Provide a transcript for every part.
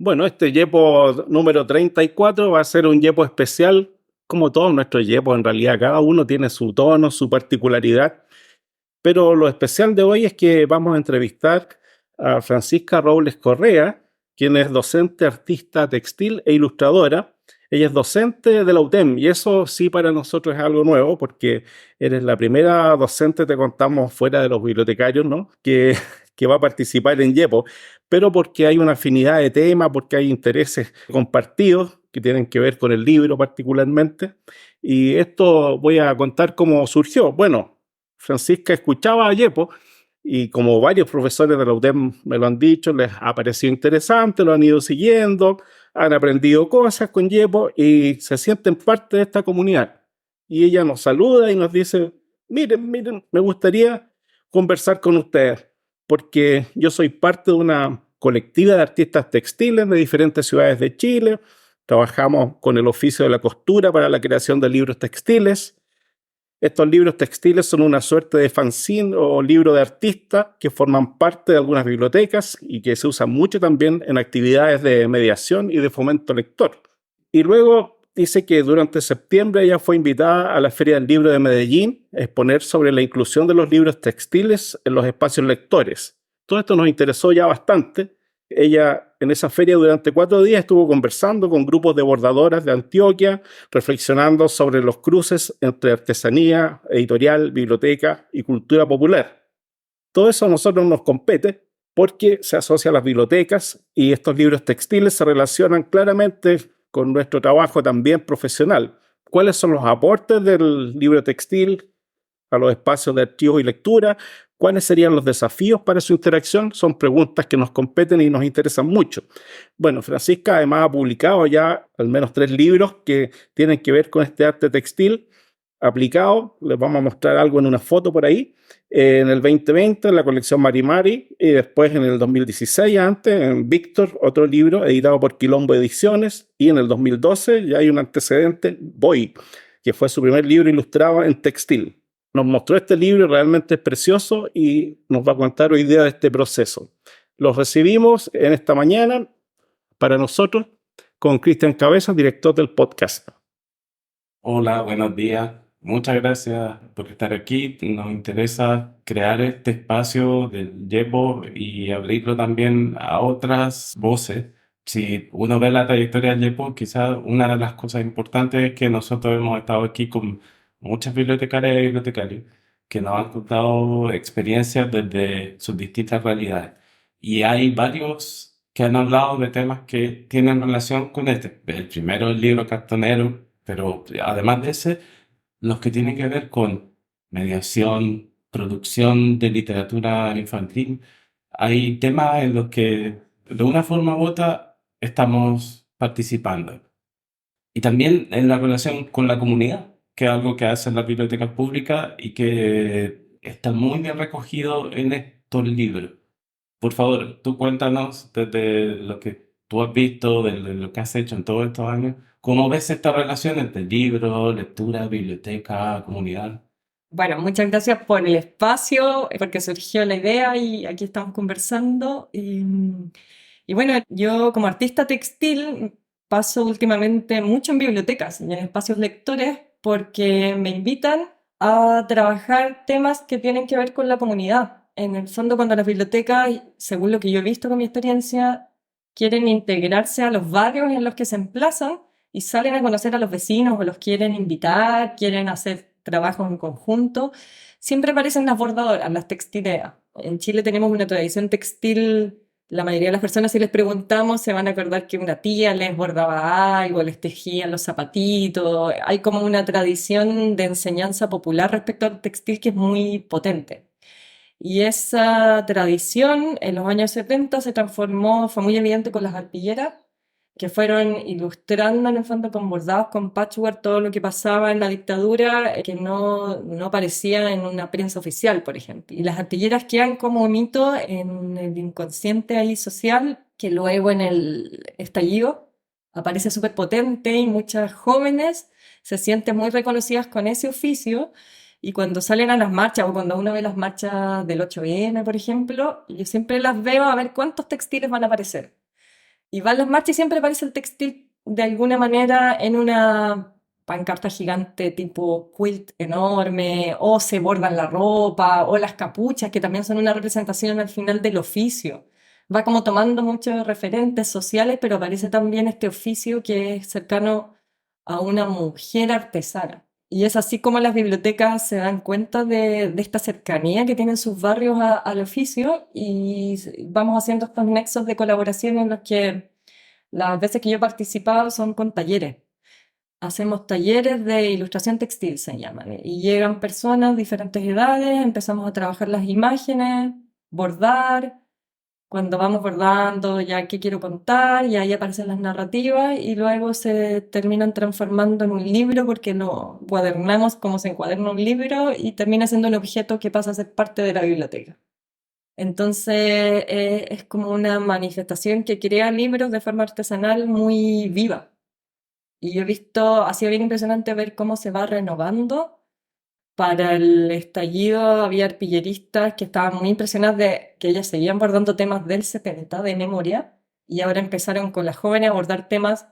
Bueno, este yepo número 34 va a ser un yepo especial, como todos nuestros yepos en realidad. Cada uno tiene su tono, su particularidad. Pero lo especial de hoy es que vamos a entrevistar a Francisca Robles Correa, quien es docente, artista textil e ilustradora. Ella es docente de la UTEM y eso sí para nosotros es algo nuevo porque eres la primera docente, te contamos, fuera de los bibliotecarios, ¿no? Que va a participar en YEPO, pero porque hay una afinidad de tema, porque hay intereses compartidos que tienen que ver con el libro particularmente. Y esto voy a contar cómo surgió. Bueno, Francisca escuchaba a Yepo y como varios profesores de la UTEM me lo han dicho, les ha parecido interesante, lo han ido siguiendo, han aprendido cosas con Yepo y se sienten parte de esta comunidad. Y ella nos saluda y nos dice, miren, me gustaría conversar con ustedes porque yo soy parte de una colectiva de artistas textiles de diferentes ciudades de Chile. Trabajamos con el oficio de la costura para la creación de libros textiles. Estos libros textiles son una suerte de fanzine o libro de artista que forman parte de algunas bibliotecas y que se usan mucho también en actividades de mediación y de fomento lector. Y luego dice que durante septiembre ella fue invitada a la Feria del Libro de Medellín a exponer sobre la inclusión de los libros textiles en los espacios lectores. Todo esto nos interesó ya bastante. Ella en esa feria durante 4 días estuvo conversando con grupos de bordadoras de Antioquia, reflexionando sobre los cruces entre artesanía, editorial, biblioteca y cultura popular. Todo eso a nosotros nos compete porque se asocia a las bibliotecas y estos libros textiles se relacionan claramente con nuestro trabajo también profesional. ¿Cuáles son los aportes del libro textil a los espacios de archivos y lectura? ¿Cuáles serían los desafíos para su interacción? Son preguntas que nos competen y nos interesan mucho. Bueno, Francisca además ha publicado ya al menos 3 libros que tienen que ver con este arte textil aplicado. Les vamos a mostrar algo en una foto por ahí. En el 2020 en la colección Mari Mari y después en el 2016 antes en Víctor, otro libro editado por Quilombo Ediciones, y en el 2012 ya hay un antecedente, Boy, que fue su primer libro ilustrado en textil. Nos mostró este libro, realmente es precioso y nos va a contar hoy día de este proceso. Los recibimos en esta mañana para nosotros con Cristian Cabeza, director del podcast. Hola, buenos días. Muchas gracias por estar aquí. Nos interesa crear este espacio del YEPO y abrirlo también a otras voces. Si uno ve la trayectoria del YEPO, quizás una de las cosas importantes es que nosotros hemos estado aquí con muchas bibliotecarias y bibliotecarios que nos han contado experiencias desde sus distintas realidades. Y hay varios que han hablado de temas que tienen relación con este. El primero, el libro cartonero, pero además de ese, los que tienen que ver con mediación, producción de literatura infantil, hay temas en los que de una forma u otra estamos participando. Y también en la relación con la comunidad, que es algo que hacen las bibliotecas públicas y que está muy bien recogido en estos libros. Por favor, tú cuéntanos desde lo que tú has visto, de lo que has hecho en todos estos años, ¿cómo ves esta relación entre libro, lectura, biblioteca, comunidad? Bueno, muchas gracias por el espacio, porque surgió la idea y aquí estamos conversando. Y bueno, yo como artista textil paso últimamente mucho en bibliotecas y en espacios lectores porque me invitan a trabajar temas que tienen que ver con la comunidad. En el fondo, cuando las bibliotecas, según lo que yo he visto con mi experiencia, quieren integrarse a los barrios en los que se emplazan y salen a conocer a los vecinos o los quieren invitar, quieren hacer trabajos en conjunto, siempre aparecen las bordadoras, las textileras. En Chile tenemos una tradición textil. La mayoría de las personas, si les preguntamos, se van a acordar que una tía les bordaba algo, les tejía los zapatitos. Hay como una tradición de enseñanza popular respecto al textil que es muy potente. Y esa tradición en los años 70 se transformó, fue muy evidente con las arpilleras, que fueron ilustrando en el fondo con bordados, con patchwork, todo lo que pasaba en la dictadura, que no aparecía en una prensa oficial, por ejemplo. Y las arpilleras quedan como mito en el inconsciente ahí social, que luego en el estallido aparece súper potente y muchas jóvenes se sienten muy reconocidas con ese oficio. Y cuando salen a las marchas, o cuando uno ve las marchas del 8M, por ejemplo, yo siempre las veo a ver cuántos textiles van a aparecer. Y van las marchas y siempre aparece el textil de alguna manera en una pancarta gigante tipo quilt enorme, o se bordan la ropa, o las capuchas, que también son una representación al final del oficio. Va como tomando muchos referentes sociales, pero aparece también este oficio que es cercano a una mujer artesana. Y es así como las bibliotecas se dan cuenta de esta cercanía que tienen sus barrios al oficio y vamos haciendo estos nexos de colaboración en los que las veces que yo he participado son con talleres. Hacemos talleres de ilustración textil, se llaman, y llegan personas de diferentes edades, empezamos a trabajar las imágenes, bordar, cuando vamos bordando ya qué quiero contar, y ahí aparecen las narrativas y luego se terminan transformando en un libro porque lo cuadernamos como se encuaderna un libro y termina siendo un objeto que pasa a ser parte de la biblioteca. Entonces es como una manifestación que crea libros de forma artesanal muy viva. Y yo he visto, ha sido bien impresionante ver cómo se va renovando. Para el estallido había arpilleristas que estaban muy impresionadas de que ellas seguían bordando temas del 70 de memoria y ahora empezaron con las jóvenes a abordar temas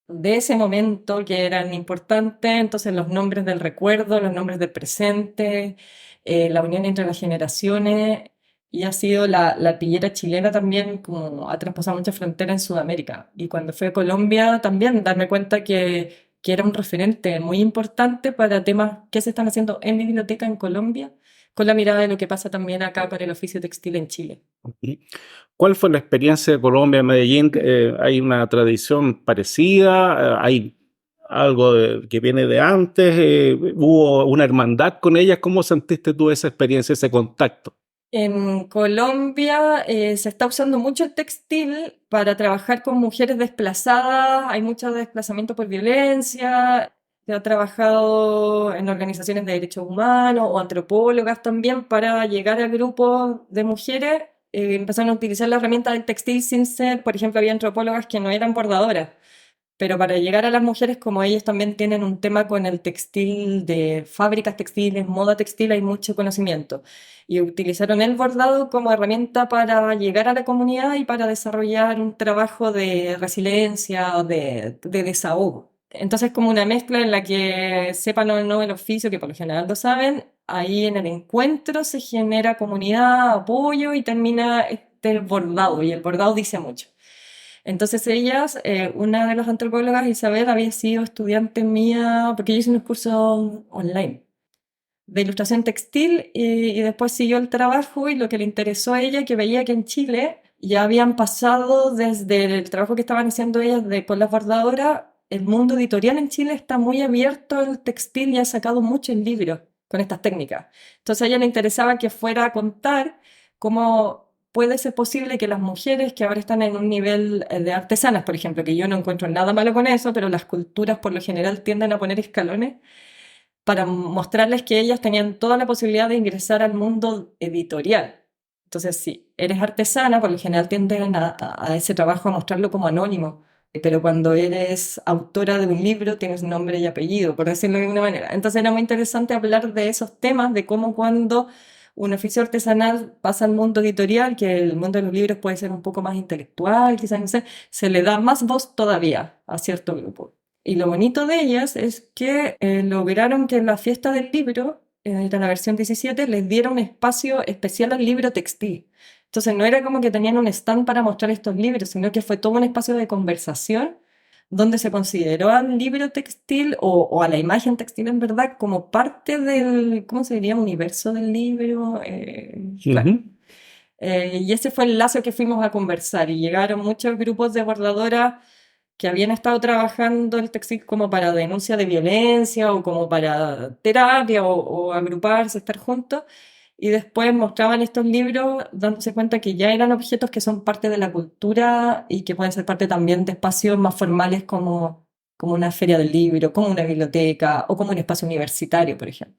de ese momento que eran importantes, entonces los nombres del recuerdo, los nombres del presente, la unión entre las generaciones, y ha sido la arpillera chilena también, como ha traspasado muchas fronteras en Sudamérica. Y cuando fui a Colombia también darme cuenta que era un referente muy importante para temas que se están haciendo en biblioteca en Colombia, con la mirada de lo que pasa también acá con el oficio textil en Chile. ¿Cuál fue la experiencia de Colombia, Medellín? ¿Hay una tradición parecida? ¿Hay algo que viene de antes? ¿Hubo una hermandad con ellas? ¿Cómo sentiste tú esa experiencia, ese contacto? En Colombia se está usando mucho el textil para trabajar con mujeres desplazadas. Hay mucho desplazamiento por violencia. Se ha trabajado en organizaciones de derechos humanos o antropólogas también para llegar a grupos de mujeres. Empezaron a utilizar la herramienta del textil sin ser, por ejemplo, había antropólogas que no eran bordadoras. Pero para llegar a las mujeres, como ellas también tienen un tema con el textil, de fábricas textiles, moda textil, hay mucho conocimiento. Y utilizaron el bordado como herramienta para llegar a la comunidad y para desarrollar un trabajo de resiliencia, de desahogo. Entonces, como una mezcla en la que sepan o no el oficio, que por lo general lo saben, ahí en el encuentro se genera comunidad, apoyo y termina este bordado. Y el bordado dice mucho. Entonces ellas, una de las antropólogas, Isabel, había sido estudiante mía, porque yo hice unos cursos online de ilustración textil y después siguió el trabajo y lo que le interesó a ella, que veía que en Chile ya habían pasado desde el trabajo que estaban haciendo ellas con las bordadoras, el mundo editorial en Chile está muy abierto al textil y ha sacado muchos libros con estas técnicas. Entonces a ella le interesaba que fuera a contar cómo puede ser posible que las mujeres que ahora están en un nivel de artesanas, por ejemplo, que yo no encuentro nada malo con eso, pero las culturas por lo general tienden a poner escalones para mostrarles que ellas tenían toda la posibilidad de ingresar al mundo editorial. Entonces, si eres artesana, por lo general tienden a ese trabajo a mostrarlo como anónimo, pero cuando eres autora de un libro tienes nombre y apellido, por decirlo de alguna manera. Entonces era muy interesante hablar de esos temas, de cómo cuando un oficio artesanal pasa al mundo editorial, que el mundo de los libros puede ser un poco más intelectual, quizás, no sé, se le da más voz todavía a cierto grupo. Y lo bonito de ellas es que lograron que en la fiesta del libro, era la versión 17, les diera un espacio especial al libro textil. Entonces no era como que tenían un stand para mostrar estos libros, sino que fue todo un espacio de conversación donde se consideró al libro textil o a la imagen textil en verdad como parte del, ¿cómo se diría? Universo del libro. Claro. Ujú. Y ese fue el lazo que fuimos a conversar y llegaron muchos grupos de bordadoras que habían estado trabajando el textil como para denuncia de violencia o como para terapia o agruparse, estar juntos, y después mostraban estos libros dándose cuenta que ya eran objetos que son parte de la cultura y que pueden ser parte también de espacios más formales como una feria del libro, como una biblioteca o como un espacio universitario, por ejemplo.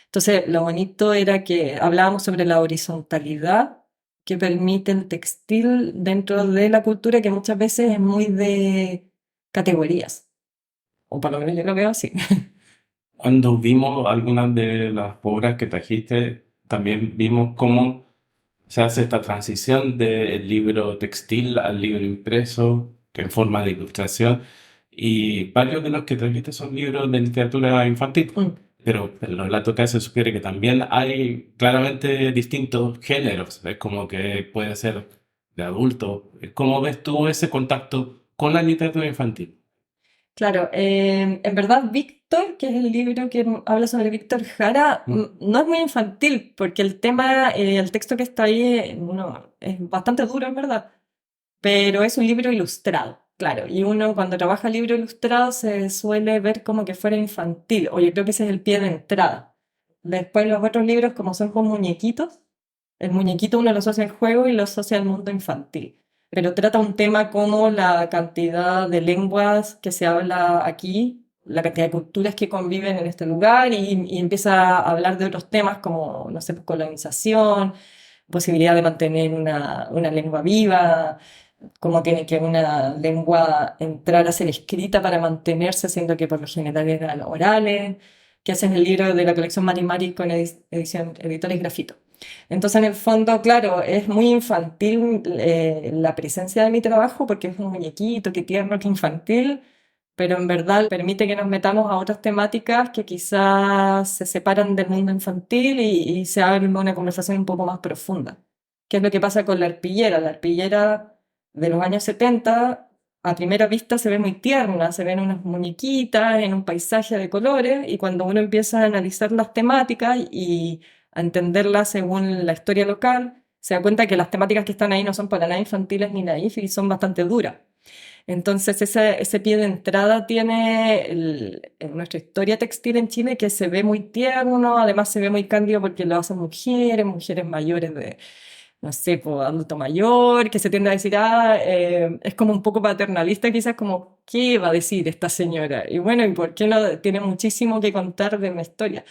Entonces, lo bonito era que hablábamos sobre la horizontalidad que permite el textil dentro de la cultura, que muchas veces es muy de categorías, o por lo menos yo lo veo así. Cuando vimos algunas de las obras que trajiste, también vimos cómo se hace esta transición del libro textil al libro impreso, que en forma de ilustración, y varios de los que trajiste son libros de literatura infantil. Pero en los relatos que se sugiere que también hay claramente distintos géneros, es como que puede ser de adulto. ¿Cómo ves tú ese contacto con la literatura infantil? Claro, en verdad Víctor, que es el libro que habla sobre Víctor Jara, no es muy infantil, porque el tema, el texto que está ahí, no, es bastante duro en verdad, pero es un libro ilustrado, claro, y uno cuando trabaja libro ilustrado se suele ver como que fuera infantil, o yo creo que ese es el pie de entrada. Después los otros libros, como son con muñequitos, el muñequito uno lo asocia al juego y lo asocia al mundo infantil. Pero trata un tema como la cantidad de lenguas que se habla aquí, la cantidad de culturas que conviven en este lugar y empieza a hablar de otros temas como, no sé, colonización, posibilidad de mantener una lengua viva, cómo tiene que una lengua entrar a ser escrita para mantenerse, siendo que por lo general eran orales, que ese es el libro de la colección Mari Mari con edición, editores Grafito. Entonces, en el fondo, claro, es muy infantil la presencia de mi trabajo porque es un muñequito, qué tierno, qué infantil, pero en verdad permite que nos metamos a otras temáticas que quizás se separan del mundo infantil y se haga una conversación un poco más profunda. ¿Qué es lo que pasa con la arpillera? La arpillera de los años 70, a primera vista se ve muy tierna, se ven unas muñequitas en un paisaje de colores y cuando uno empieza a analizar las temáticas y a entenderlas según la historia local, se da cuenta que las temáticas que están ahí no son para nada infantiles ni naif y son bastante duras. Entonces ese pie de entrada tiene en nuestra historia textil en Chile que se ve muy tierno, además se ve muy cándido porque lo hacen mujeres mayores de, no sé, pues, adulto mayor, que se tiende a decir, es como un poco paternalista, quizás como, ¿qué va a decir esta señora? Y bueno, ¿y por qué no? Tiene muchísimo que contar de una historia.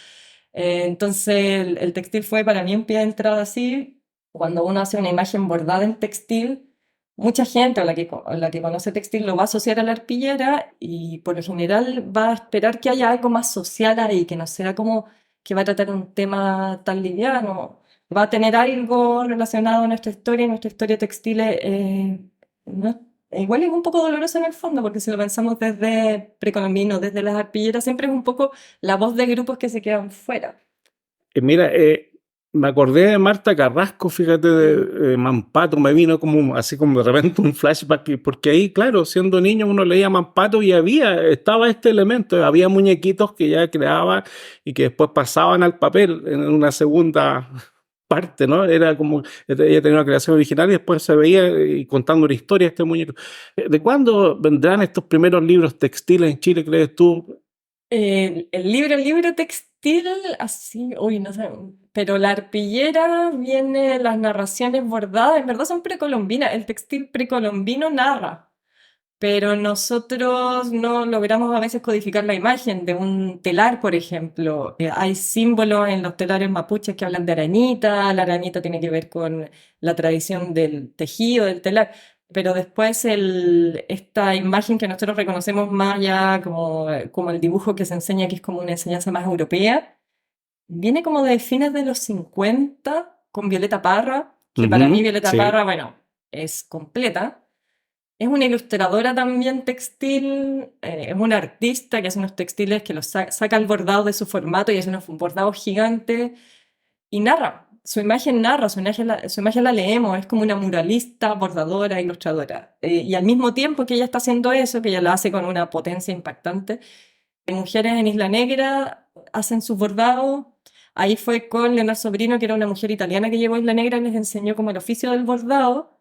Entonces, el textil fue para mí un pie de entrada así. Cuando uno hace una imagen bordada en textil, mucha gente o la que conoce textil lo va a asociar a la arpillera y por lo general va a esperar que haya algo más social ahí, que no sea como que va a tratar un tema tan liviano. Va a tener algo relacionado a nuestra historia textil, no- igual es un poco doloroso en el fondo, porque si lo pensamos desde precolombino, desde las arpilleras, siempre es un poco la voz de grupos que se quedan fuera. Mira, me acordé de Marta Carrasco, fíjate, de Mampato, me vino como así como de repente un flashback, porque ahí, claro, siendo niño uno leía Mampato y estaba este elemento, había muñequitos que ya creaba y que después pasaban al papel en una segunda parte, ¿no? Era como, ella tenía una creación original y después se veía y contando una historia este muñeco. ¿De cuándo vendrán estos primeros libros textiles en Chile, crees tú? El libro textil, así, uy, no sé, pero la arpillera viene, las narraciones bordadas, en verdad son precolombinas, el textil precolombino narra, pero nosotros no logramos a veces codificar la imagen de un telar, por ejemplo. Hay símbolos en los telares mapuches que hablan de arañita, la arañita tiene que ver con la tradición del tejido del telar, pero después esta imagen que nosotros reconocemos más ya como el dibujo que se enseña, que es como una enseñanza más europea, viene como de fines de los 50 con Violeta Parra, que para mí Violeta Sí. Parra, bueno, es completa. Es una ilustradora también textil, es una artista que hace unos textiles que los saca el bordado de su formato y hace unos bordados gigantes y narra. Su imagen la leemos, es como una muralista, bordadora, ilustradora. Y al mismo tiempo que ella está haciendo eso, que ella lo hace con una potencia impactante, mujeres en Isla Negra hacen sus bordados. Ahí fue con Leonor Sobrino, que era una mujer italiana que llegó a Isla Negra y les enseñó como el oficio del bordado,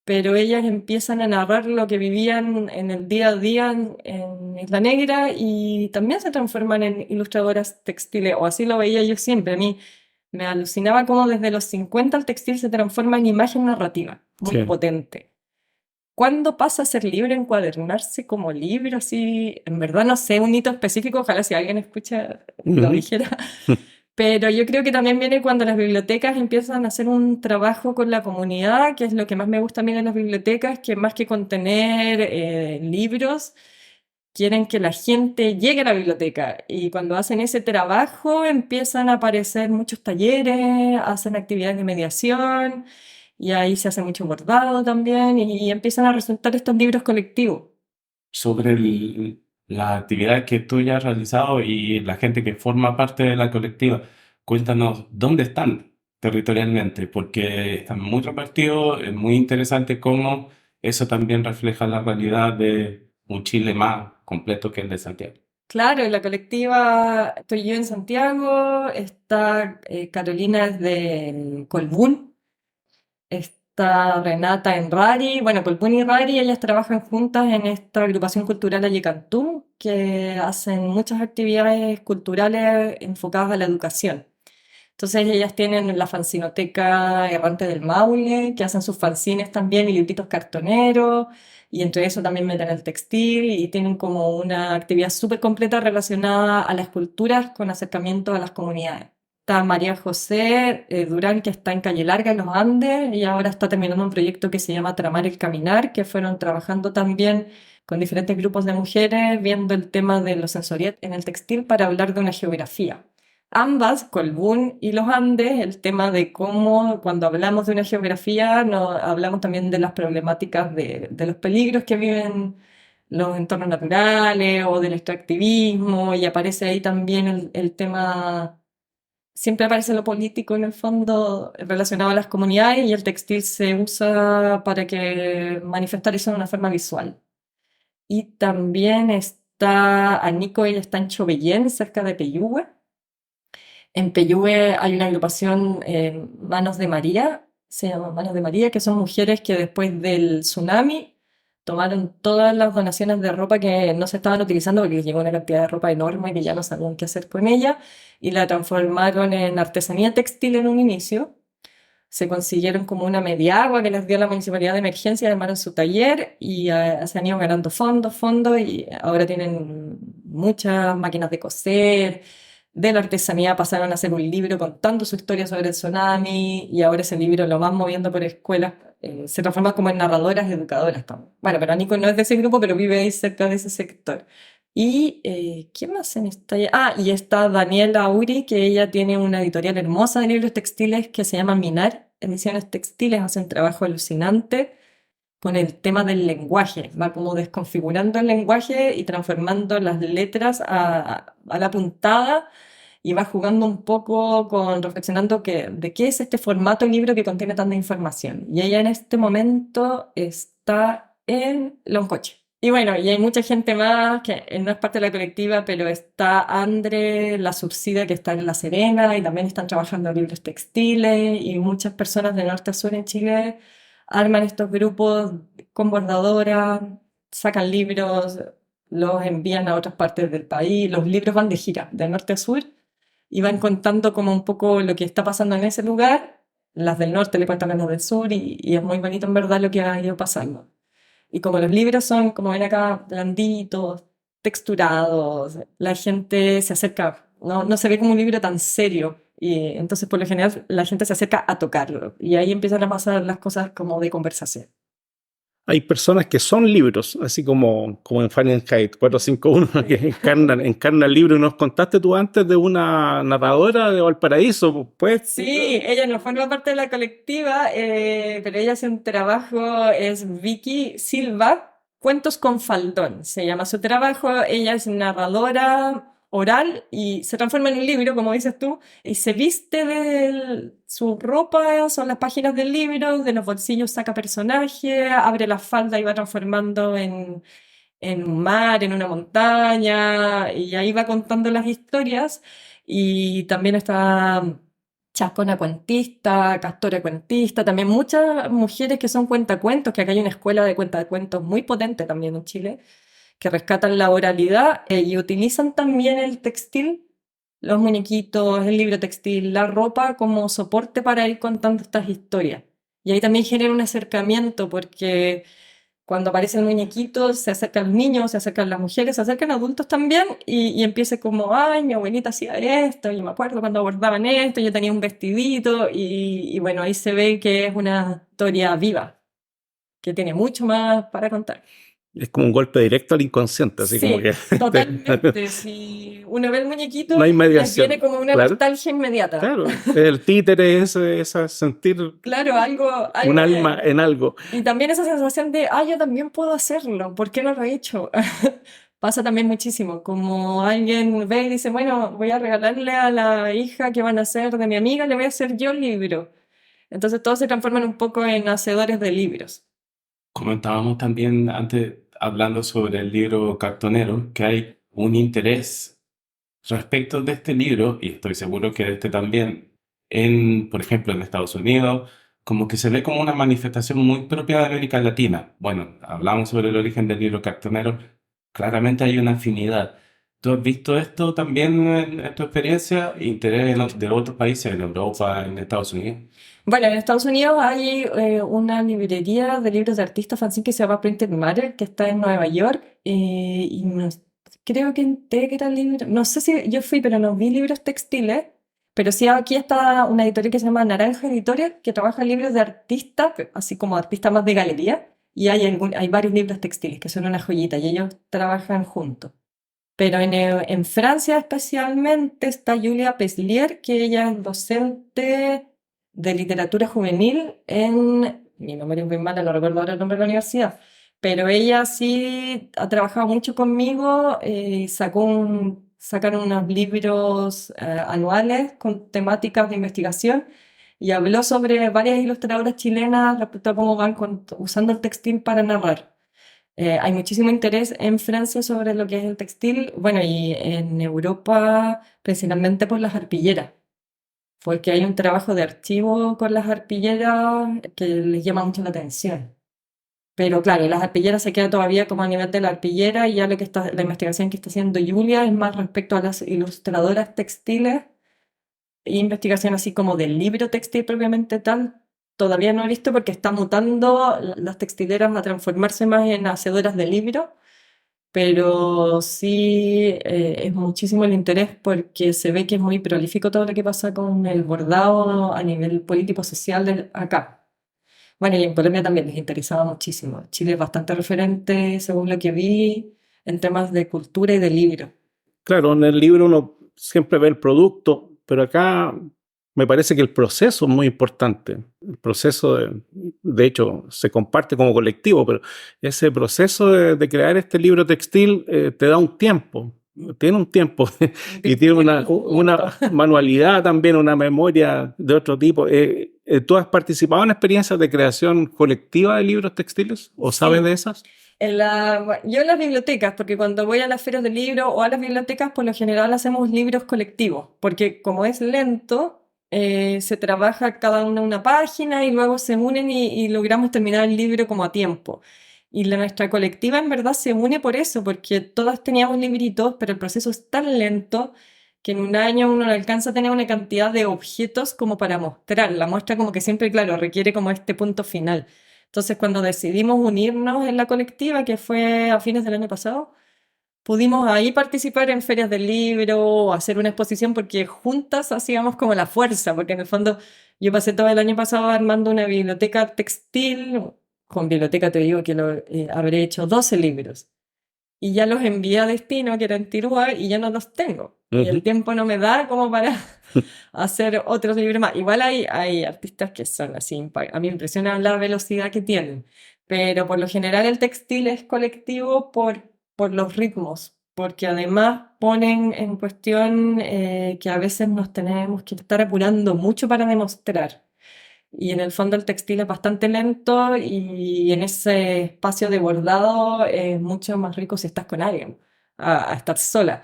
pero ellas empiezan a narrar lo que vivían en el día a día en Isla Negra y también se transforman en ilustradoras textiles, o así lo veía yo siempre. A mí me alucinaba cómo desde los 50 el textil se transforma en imagen narrativa, muy Sí. potente. ¿Cuándo pasa a ser libre, encuadernarse como libro? Así, en verdad no sé, un hito específico, ojalá si alguien escucha lo dijera. Pero yo creo que también viene cuando las bibliotecas empiezan a hacer un trabajo con la comunidad, que es lo que más me gusta a mí de las bibliotecas, que más que contener libros, quieren que la gente llegue a la biblioteca y cuando hacen ese trabajo empiezan a aparecer muchos talleres, hacen actividades de mediación y ahí se hace mucho bordado también y empiezan a resultar estos libros colectivos. Sobre las actividades que tú ya has realizado y la gente que forma parte de la colectiva, cuéntanos dónde están territorialmente, porque están muy repartidos. Es muy interesante cómo eso también refleja la realidad de un Chile más completo que el de Santiago. Claro, en la colectiva estoy yo en Santiago, está Carolina de Colbún, está Renata en Rari. Bueno, Colbún y Rari, ellas trabajan juntas en esta agrupación cultural Ayecantú, que hacen muchas actividades culturales enfocadas a la educación. Entonces ellas tienen la fanzinoteca Errante del Maule, que hacen sus fanzines también y libritos cartoneros, y entre eso también meten el textil y tienen como una actividad súper completa relacionada a las culturas con acercamiento a las comunidades. Está María José Durán, que está en Calle Larga, en los Andes, y ahora está terminando un proyecto que se llama Tramar el Caminar, que fueron trabajando también con diferentes grupos de mujeres, viendo el tema de lo sensorial en el textil para hablar de una geografía. Ambas, Colbún y los Andes, el tema de cómo cuando hablamos de una geografía no, hablamos también de las problemáticas de los peligros que viven los entornos naturales o del extractivismo y aparece ahí también el tema, siempre aparece lo político en el fondo relacionado a las comunidades y el textil se usa para que manifestar eso de una forma visual. Y también está Anico, ella está en Chobellén, cerca de Peyúgue. En Peyúgue hay una agrupación, Manos de María, se llama Manos de María, que son mujeres que después del tsunami tomaron todas las donaciones de ropa que no se estaban utilizando porque les llegó una cantidad de ropa enorme que ya no sabían qué hacer con ella y la transformaron en artesanía textil en un inicio. Se consiguieron como una media agua que les dio la municipalidad de emergencia, armaron su taller y se han ido ganando fondos y ahora tienen muchas máquinas de coser. De la artesanía pasaron a hacer un libro contando su historia sobre el tsunami y ahora ese libro lo van moviendo por escuelas, se transforma como en narradoras educadoras también. Bueno, pero Nico no es de ese grupo, pero vive ahí cerca de ese sector. Y ¿quién más en esta? Ah, y está Daniela Uri, que ella tiene una editorial hermosa de libros textiles que se llama Minar, Ediciones Textiles, hace un trabajo alucinante con el tema del lenguaje, va como desconfigurando el lenguaje y transformando las letras a la puntada y va jugando un poco con reflexionando de qué es este formato de libro que contiene tanta información. Y ella en este momento está en Loncoche. Y bueno, y hay mucha gente más que no es parte de la colectiva, pero está Andre, la Surcida, que está en La Serena y también están trabajando en libros textiles y muchas personas de norte a sur en Chile arman estos grupos con bordadoras, sacan libros, los envían a otras partes del país, los libros van de gira, de norte a sur, y van contando como un poco lo que está pasando en ese lugar, las del norte le cuentan a los del sur, y es muy bonito en verdad lo que ha ido pasando. Y como los libros son, como ven acá, blanditos, texturados, la gente se acerca, no se ve como un libro tan serio. Y entonces, por lo general, la gente se acerca a tocarlo. Y ahí empiezan a pasar las cosas como de conversación. Hay personas que son libros, así como en Fahrenheit 451, que encarna el libro. Y nos contaste tú antes de una narradora de Valparaíso, pues. Sí, ella no forma parte de la colectiva, pero ella hace un trabajo, es Vicky Silva, Cuentos con Faldón, se llama su trabajo. Ella es narradora oral y se transforma en un libro, como dices tú, y se viste de su ropa, son las páginas del libro, de los bolsillos saca personaje, abre la falda y va transformando en un mar, en una montaña, y ahí va contando las historias. Y también está Chascona cuentista, Castora cuentista, también muchas mujeres que son cuentacuentos, que acá hay una escuela de cuentacuentos muy potente también en Chile, que rescatan la oralidad y utilizan también el textil, los muñequitos, el libro textil, la ropa como soporte para ir contando estas historias. Y ahí también genera un acercamiento porque cuando aparecen muñequitos se acercan los niños, se acercan las mujeres, se acercan adultos también y empieza como, ay, mi abuelita hacía esto, y me acuerdo cuando abordaban esto, yo tenía un vestidito y bueno, ahí se ve que es una historia viva, que tiene mucho más para contar. Es como un golpe directo al inconsciente, así como Sí, que totalmente. Si uno ve el muñequito, no hay les viene mediación. como una Claro, nostalgia inmediata. claro. El títere es esa sentir Claro, un algo alma de... en algo. Y también esa sensación de, yo también puedo hacerlo, ¿por qué no lo he hecho? Pasa también muchísimo, como alguien ve y dice, bueno, voy a regalarle a la hija que van a hacer de mi amiga, le voy a hacer yo el libro. Entonces todos se transforman un poco en hacedores de libros. Comentábamos también antes, hablando sobre el libro cartonero, que hay un interés respecto de este libro, y estoy seguro que de este también, por ejemplo, en Estados Unidos, como que se ve como una manifestación muy propia de América Latina. Bueno, hablamos sobre el origen del libro cartonero, claramente hay una afinidad. ¿Tú has visto esto también en tu experiencia? ¿Interés de otros países, en Europa, en Estados Unidos? Bueno, en Estados Unidos hay una librería de libros de artistas fanzine que se llama Printed Matter, que está en Nueva York, y creo que integra libros, no sé si yo fui, pero no vi libros textiles, pero sí aquí está una editorial que se llama Naranja Editorial, que trabaja libros de artistas, así como artistas más de galería, y hay varios libros textiles que son una joyita, y ellos trabajan juntos. Pero en Francia especialmente está Julia Peslier, que ella es docente de literatura juvenil mi memoria es muy mala, no recuerdo ahora el nombre de la universidad, pero ella sí ha trabajado mucho conmigo, sacaron unos libros anuales con temáticas de investigación y habló sobre varias ilustradoras chilenas respecto a cómo van usando el textil para narrar. Hay muchísimo interés en Francia sobre lo que es el textil, bueno, y en Europa principalmente por las arpilleras, porque hay un trabajo de archivo con las arpilleras que les llama mucho la atención. Pero claro, las arpilleras se queda todavía como a nivel de la arpillera y ya la investigación que está haciendo Julia es más respecto a las ilustradoras textiles, e investigación así como del libro textil propiamente tal. Todavía no he visto porque está mutando las textileras a transformarse más en hacedoras de libros, pero sí es muchísimo el interés porque se ve que es muy prolífico todo lo que pasa con el bordado a nivel político-social acá. Bueno, y en Colombia también les interesaba muchísimo. Chile es bastante referente, según lo que vi, en temas de cultura y de libro. Claro, en el libro uno siempre ve el producto, pero acá me parece que el proceso es muy importante. El proceso, de hecho, se comparte como colectivo, pero ese proceso de crear este libro textil te da un tiempo, tiene un tiempo y tiene una manualidad también, una memoria de otro tipo. ¿Tú has participado en experiencias de creación colectiva de libros textiles o sabes Sí. de esas? Yo en las bibliotecas, porque cuando voy a las ferias de libros o a las bibliotecas, por lo general hacemos libros colectivos, porque como es lento, se trabaja cada una página y luego se unen y logramos terminar el libro como a tiempo. Y nuestra colectiva en verdad se une por eso, porque todas teníamos libritos, pero el proceso es tan lento que en un año uno no alcanza a tener una cantidad de objetos como para mostrar. La muestra como que siempre, claro, requiere como este punto final. Entonces, cuando decidimos unirnos en la colectiva, que fue a fines del año pasado, pudimos ahí participar en ferias del libro, hacer una exposición, porque juntas hacíamos como la fuerza, porque en el fondo yo pasé todo el año pasado armando una biblioteca textil, con biblioteca te digo que habré hecho 12 libros y ya los envié a destino, que era en Tirúa, y ya no los tengo. Y el tiempo no me da como para hacer otros libros más. Igual hay artistas que son así, a mí me impresiona la velocidad que tienen, pero por lo general el textil es colectivo por los ritmos, porque además ponen en cuestión que a veces nos tenemos que estar apurando mucho para demostrar. Y en el fondo el textil es bastante lento y en ese espacio de bordado es mucho más rico si estás con alguien, a estar sola.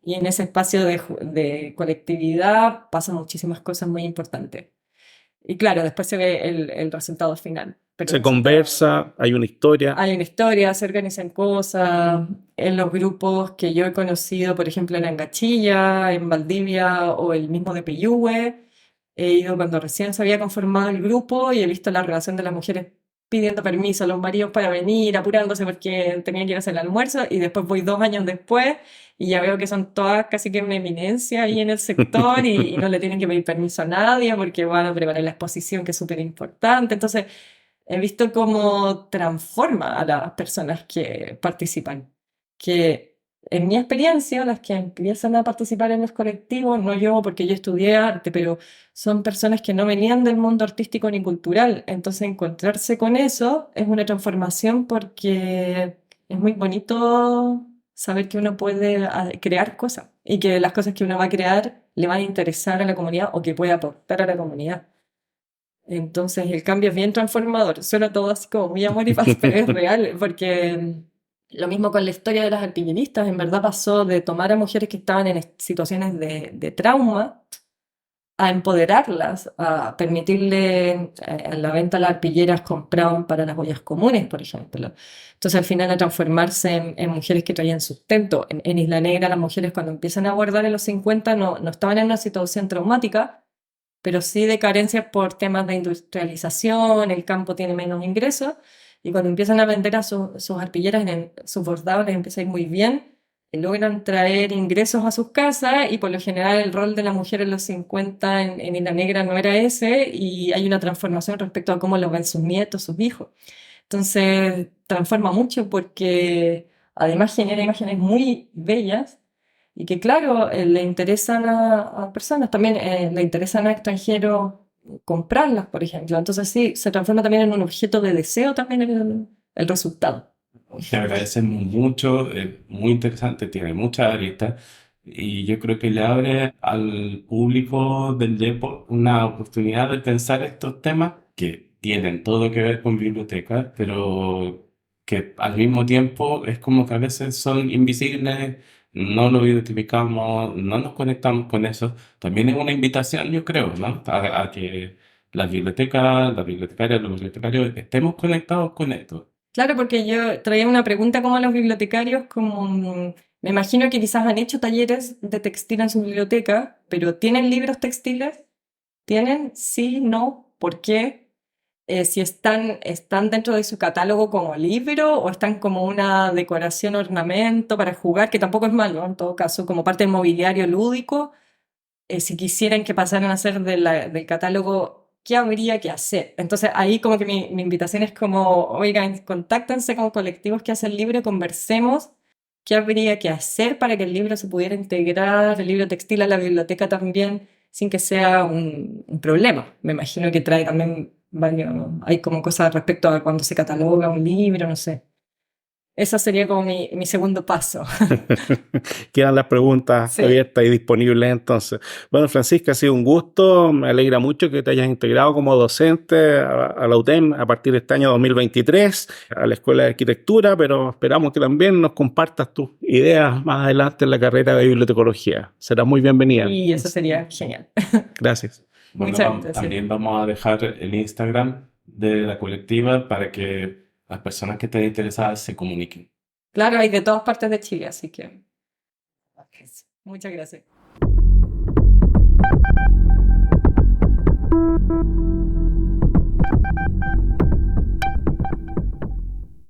Y en ese espacio de colectividad pasan muchísimas cosas muy importantes. Y claro, después se ve el resultado final. Pero Se conversa, hay una historia. hay una historia, se organizan cosas. En los grupos que yo he conocido, por ejemplo, en Angachilla, en Valdivia o el mismo de Peyúgue, he ido cuando recién se había conformado el grupo y he visto la relación de las mujeres pidiendo permiso a los maridos para venir, apurándose porque tenían que ir a hacer el almuerzo, y después voy 2 años después y ya veo que son todas casi que una eminencia ahí en el sector y no le tienen que pedir permiso a nadie porque van a preparar la exposición que es súper importante. Entonces, he visto cómo transforma a las personas que participan. Que en mi experiencia, las que empiezan a participar en los colectivos, no yo porque yo estudié arte, pero son personas que no venían del mundo artístico ni cultural. Entonces encontrarse con eso es una transformación porque es muy bonito saber que uno puede crear cosas y que las cosas que uno va a crear le van a interesar a la comunidad o que puede aportar a la comunidad. Entonces el cambio es bien transformador. Suena todo así como muy amor y paz, pero es real, porque lo mismo con la historia de las alpinistas, en verdad pasó de tomar a mujeres que estaban en situaciones de trauma a empoderarlas, a permitirle en la venta las arpilleras compraban para las ollas comunes, por ejemplo. Entonces al final a transformarse en mujeres que traían sustento. En Isla Negra las mujeres cuando empiezan a abordar en los 50 no estaban en una situación traumática, pero sí de carencias por temas de industrialización, el campo tiene menos ingresos, y cuando empiezan a vender a sus arpilleras, sus bordados les empieza a ir muy bien, logran traer ingresos a sus casas, y por lo general el rol de la mujer en los 50 en Isla Negra no era ese, y hay una transformación respecto a cómo lo ven sus nietos, sus hijos. Entonces transforma mucho porque además genera imágenes muy bellas y que, claro, le interesan a personas, también le interesan a extranjeros comprarlas, por ejemplo. Entonces sí, se transforma también en un objeto de deseo también el resultado. Te agradecemos mucho, es muy interesante, tiene muchas aristas y yo creo que le abre al público del YEPO una oportunidad de pensar estos temas que tienen todo que ver con bibliotecas, pero que al mismo tiempo es como que a veces son invisibles, no lo identificamos, no nos conectamos con eso. También es una invitación, yo creo, ¿no? A que las bibliotecas, las bibliotecarias, los bibliotecarios estemos conectados con esto. Claro, porque yo traía una pregunta como a los bibliotecarios, como me imagino que quizás han hecho talleres de textil en su biblioteca, pero ¿tienen libros textiles? ¿Tienen? Sí, no, ¿por qué? Si están dentro de su catálogo como libro o están como una decoración, ornamento para jugar, que tampoco es malo, en todo caso, como parte del mobiliario lúdico. Si quisieran que pasaran a ser del catálogo, ¿qué habría que hacer? Entonces ahí como que mi invitación es como, oigan, contáctense con colectivos que hacen libro, conversemos, ¿qué habría que hacer para que el libro se pudiera integrar, el libro textil a la biblioteca también, sin que sea un problema? Me imagino que trae también varios, hay como cosas respecto a cuando se cataloga un libro, no sé. Ese sería como mi segundo paso. Quedan las preguntas Sí. abiertas y disponibles entonces. Bueno, Francisca, ha sido un gusto. Me alegra mucho que te hayas integrado como docente a la UTEM a partir de este año 2023, a la Escuela de Arquitectura, pero esperamos que también nos compartas tus ideas más adelante en la carrera de bibliotecología. Será muy bienvenida. Y eso sería genial. Gracias. Bueno, Muchas gracias. también vamos a dejar el Instagram de la colectiva para que las personas que estén interesadas se comuniquen. Claro, hay de todas partes de Chile, así que muchas gracias.